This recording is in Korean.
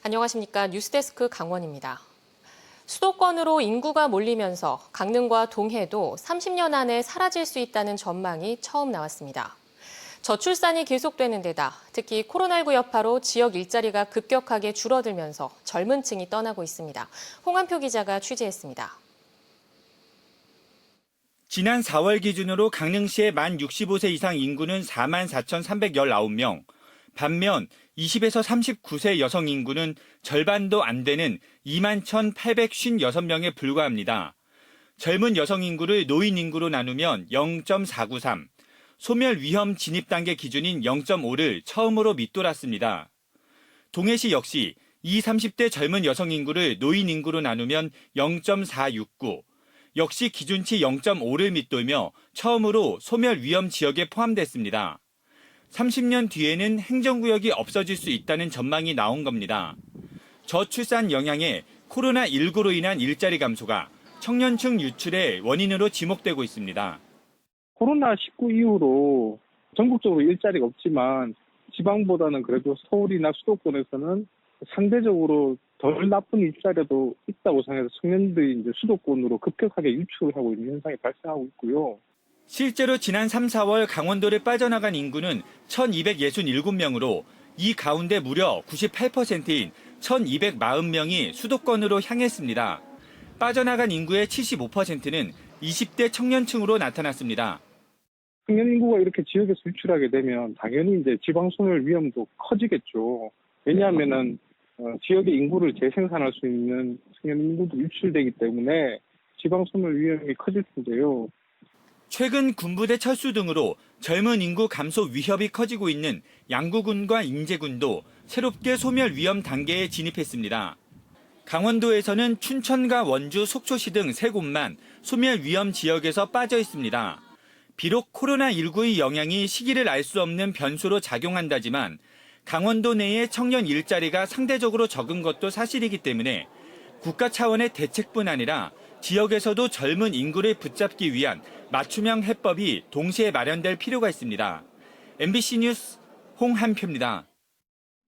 안녕하십니까. 뉴스데스크 강원입니다. 수도권으로 인구가 몰리면서 강릉과 동해도 30년 안에 사라질 수 있다는 전망이 처음 나왔습니다. 저출산이 계속되는 데다 특히 코로나19 여파로 지역 일자리가 급격하게 줄어들면서 젊은 층이 떠나고 있습니다. 홍한표 기자가 취재했습니다. 지난 4월 기준으로 강릉시의 만 65세 이상 인구는 44,319명, 반면 20에서 39세 여성 인구는 절반도 안 되는 21,856명에 불과합니다. 젊은 여성 인구를 노인 인구로 나누면 0.493, 소멸 위험 진입 단계 기준인 0.5를 처음으로 밑돌았습니다. 동해시 역시 20, 30대 젊은 여성 인구를 노인 인구로 나누면 0.469, 역시 기준치 0.5를 밑돌며 처음으로 소멸 위험 지역에 포함됐습니다. 30년 뒤에는 행정구역이 없어질 수 있다는 전망이 나온 겁니다. 저출산 영향에 코로나19로 인한 일자리 감소가 청년층 유출의 원인으로 지목되고 있습니다. 코로나19 이후로 전국적으로 일자리가 없지만 지방보다는 그래도 서울이나 수도권에서는 상대적으로 덜 나쁜 일자리도 있다고 생각해서 청년들이 이제 수도권으로 급격하게 유출을 하고 있는 현상이 발생하고 있고요. 실제로 지난 3, 4월 강원도를 빠져나간 인구는 1,267명으로 이 가운데 무려 98%인 1,240명이 수도권으로 향했습니다. 빠져나간 인구의 75%는 20대 청년층으로 나타났습니다. 청년 인구가 이렇게 지역에서 유출하게 되면 당연히 이제 지방 소멸 위험도 커지겠죠. 왜냐하면은 지역의 인구를 재생산할 수 있는 청년 인구도 유출되기 때문에 지방 소멸 위험이 커질 텐데요. 최근 군부대 철수 등으로 젊은 인구 감소 위협이 커지고 있는 양구군과 인제군도 새롭게 소멸 위험 단계에 진입했습니다. 강원도에서는 춘천과 원주, 속초시 등 3곳만 소멸 위험 지역에서 빠져 있습니다. 비록 코로나19의 영향이 시기를 알 수 없는 변수로 작용한다지만 강원도 내의 청년 일자리가 상대적으로 적은 것도 사실이기 때문에 국가 차원의 대책뿐 아니라 지역에서도 젊은 인구를 붙잡기 위한 맞춤형 해법이 동시에 마련될 필요가 있습니다. MBC 뉴스 홍한표입니다.